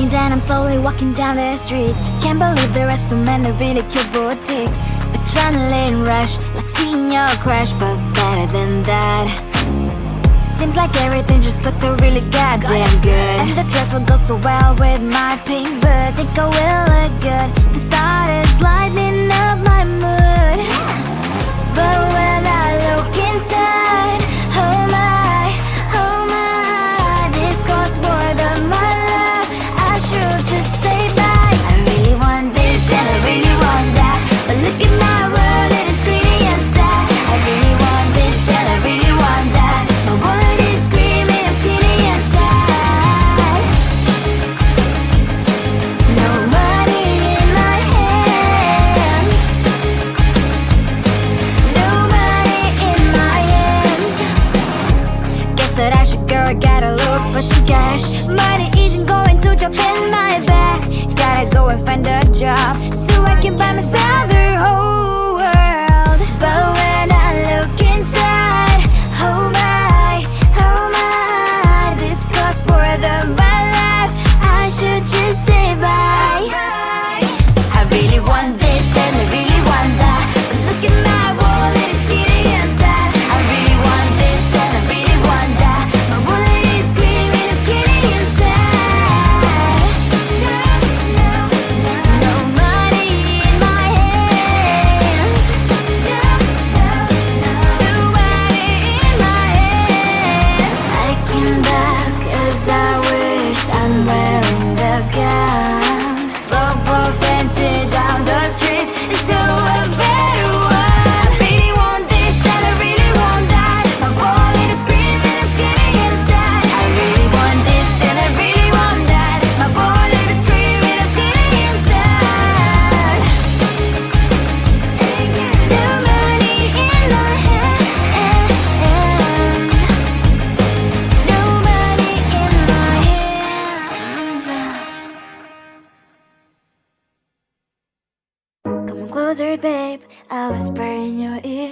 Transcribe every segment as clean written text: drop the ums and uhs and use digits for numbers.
weekend and I'm slowly walking down the streets. Can't believe there are so many really cute boutiques. Adrenaline rush, like seeing your crush, but better than that. Seems like everything just looks so really goddamn good. And the dress will go so well with my pink boots. Think I will look good. The start is lighting up my mood. But when I look inside, oh my, this costs more than my love. I should just say bye. I really want this and I really want that, but look at my world, it is greedy and sad. I really want this and I really want that. My wallet is screaming, I'm skinny and sad. No money in my hand. No money in my hand. Guess that I should go, I gotta look for some cash. Money isn't going to jump in my bag. Gotta go and find a job so I can buy myself the whole world. But when I look inside, oh my, this costs more than my life. I should just say bye. I really want this and I really want that, but look at my wallet, it's skinny and sad. I really want this and I really want that. My wallet is screaming, I'm skinny and sad. No money in my hand. No money in my hand. I came back as I wished. I'm wearing the gown. Robo fancy down the streets into a better one. I really want this and I really want that. My wallet is screaming, it's getting inside. I really want this and I really want that. My wallet is screaming, it's getting inside. No money in my hand. No money in my hands. Come on closer, babe, I'll whisper in your ear.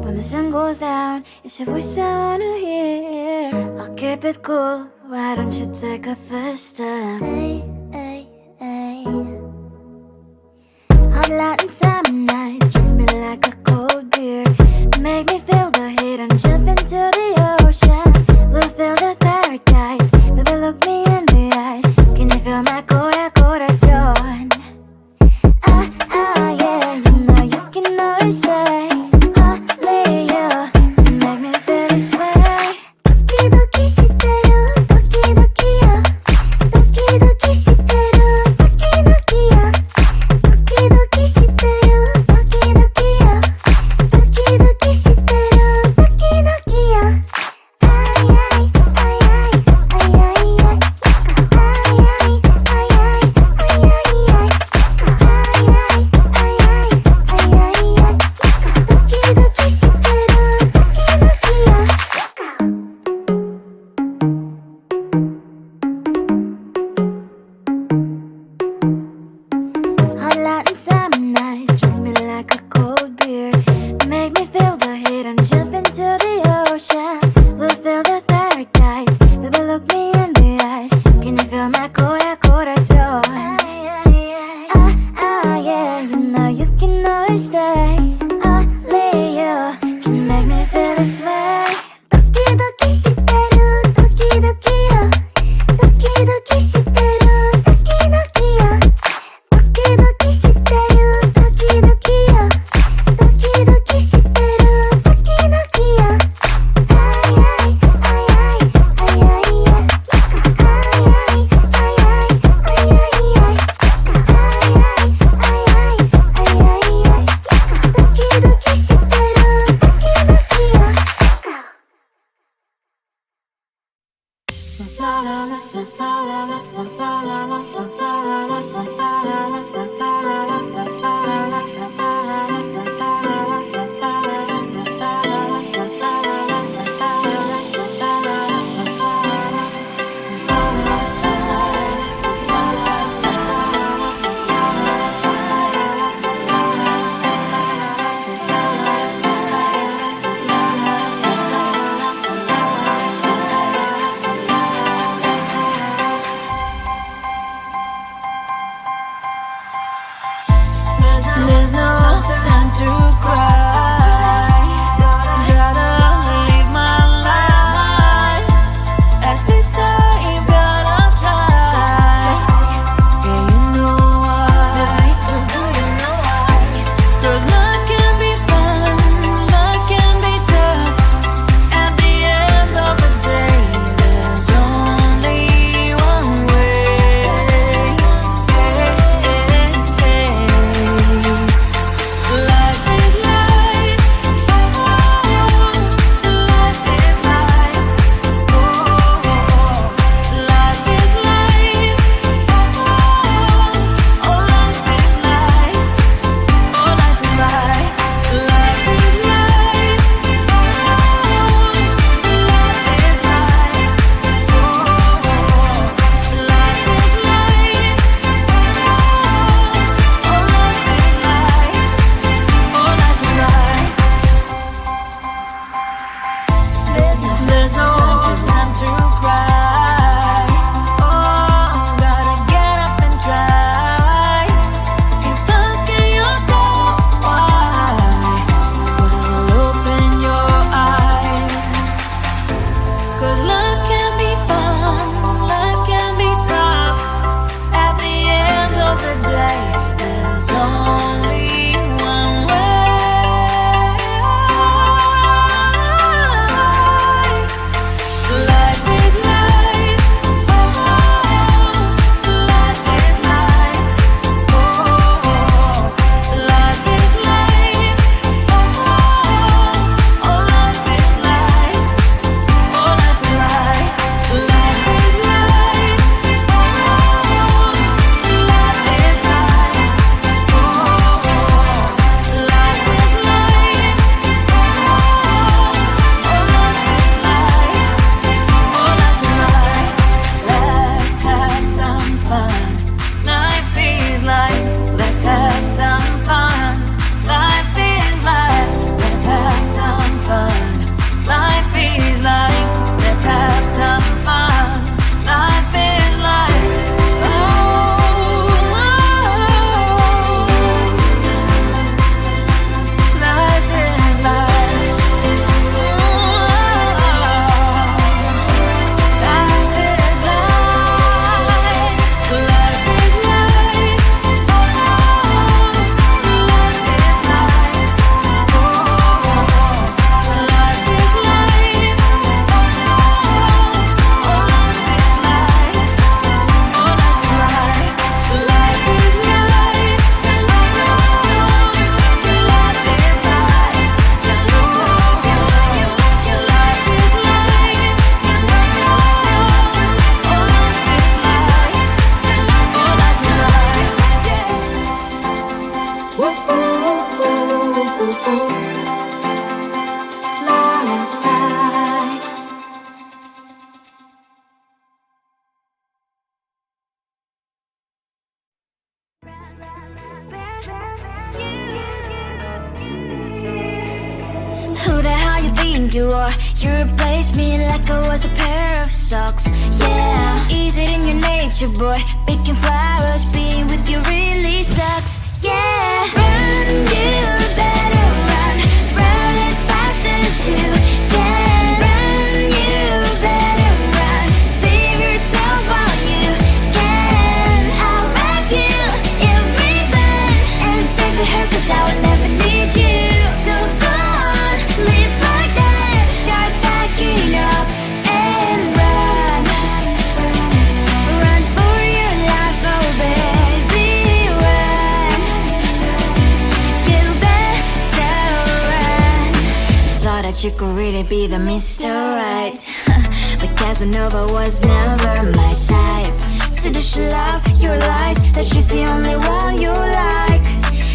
When the sun goes down, it's your voice I wanna hear. I'll keep it cool, why don't you take a first step? Hey, hey, hey. Hot Latin summer nights, treat me like a cold beer. Make me feel the heat and jump into the ocean. We'll feel the paradise, baby look me in the eyes. Can you feel my corazón? Yeah, you know you can always stay. Only you can make me feel this way. Doki shiteru, doki doki yo. Doki doki shiteru, doki doki yo. Doki doki shiteru, doki doki yo. Doki doki shiteru, doki doki yo. Ay ay ay ay ay ay ay. Ay ay ay ay ay ay ay. Hot Latin summer nights, treat me like a cold beer. Make me feel the heat and jump into the ocean. We'll feel the paradise, baby look me in the eyes. Can you feel my corazón? Yeah, you know you can always stay. Only you can make me feel this way. Doki doki shiteru, doki doki yo. Doki doki shiteru, doki doki yo. Doki doki shiteru, doki doki yo. Doki doki shiteru, doki doki yo. you are. You replaced me like I was a pair of socks. Yeah, is it in your nature, boy? Picking flowers, being with you really sucks. Yeah, run, you better run. Run as fast as you can. Run, you better run. Save yourself while you can. I'll wrap you in ribbon and send to her, 'cause I will never need you. So go on, live like that. Start packing up and run. Run for your life, oh baby, run. You better run. Thought that you could really be the Mr. Right, but Casanova was never my type. So does she love your lies, that she's the only one you like?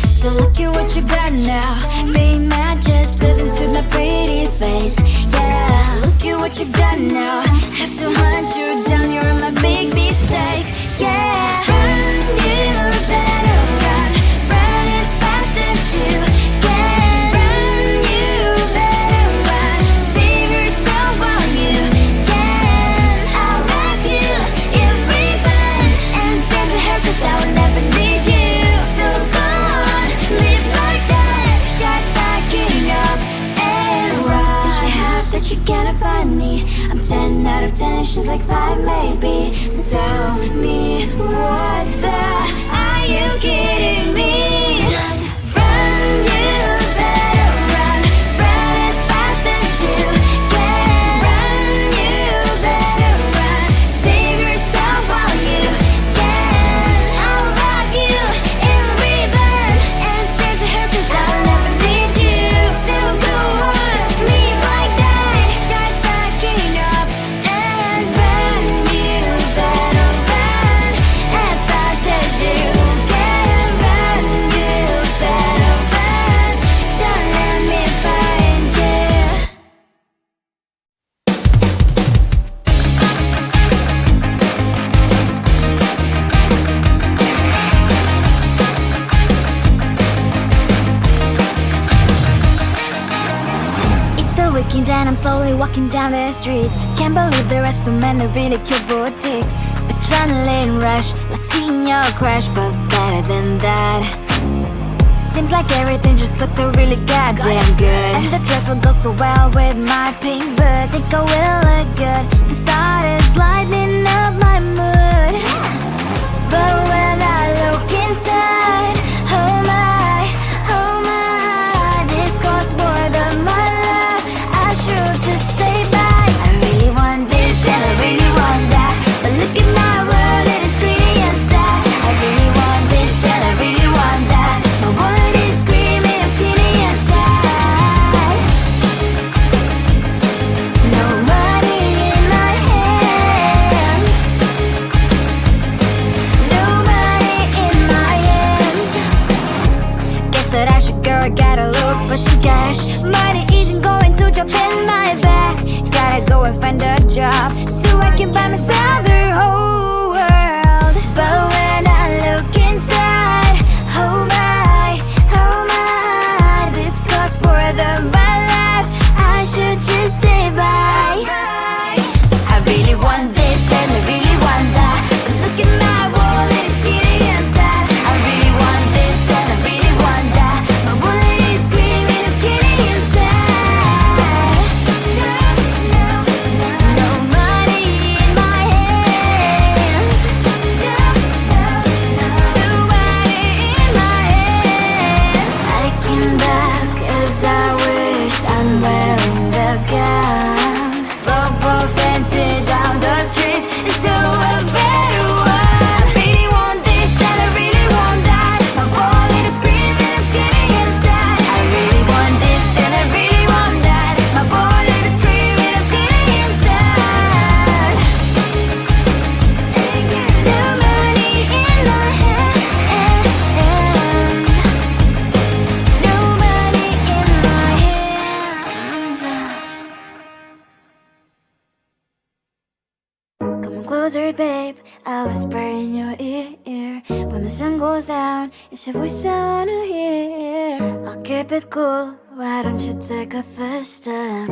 So look at what you've done now. Being mad just doesn't suit my pretty face. Yeah, look at what you've done now. Have to hunt you down, you're my big mistake. Yeah, run, you better run. Run as fast as you can. Run, you better run. Save yourself while you can. I'll wrap you in ribbon and send to her, 'cause I will never need you. So go on, live like that. Start packing up and run. Does she have that you cannot find me? I'm 10 out of 10, she's like 5 maybe. So tell me, what the are you kidding me? Run, you better run. Run as fast as you can. Run, you better run. Save yourself while you can. I'll wrap you in ribbon and send to her, 'cause I'll never need you. So go on, leave like that. Start packing up and run. You better run as fast as you can. Run, you better run. Don't let me find you. It's the weekend and I'm slowly walking down the streets. Can't believe there are so many really cute boutiques. Adrenaline rush, like seeing your crush, but better than that. Seems like everything just looks so really goddamn good. And the dress will go so well with my pink boots. Think I will look good. The start is lighting up my mood. But when I look inside, oh my, this costs more than my love. I should just say bye. I really want this and I really want that, but look at my world and it's pretty and sad. I really want this and I really want that. My wallet is screaming, I'm skinny and sad. No money in my hands. No money in my hands. Guess that I should go, I gotta look for some cash. Money isn't going to drop in my bag. Gotta go and find a job so I can buy myself the whole world. But when I look inside, oh my, this costs more than my life. I should just say bye. I really want this and I really want that, but look at my wallet, it's skinny and sad. I really want this and I really want that. My wallet is screaming, I'm skinny and sad. No money in my hands. No money in my hands. I came back as I wished. I'm wearing the gown. Bobo fancy down the street into a better one. Really want this and I really want that. My wallet is screaming, it's getting inside. I really want this and I really want that. My wallet is screaming, it's getting inside. No money in my hands. No money in my hands. Come closer, babe. I'll whisper in your ear. When the sun goes down, it's your voice I wanna hear. I'll keep it cool. Why don't you take a first step?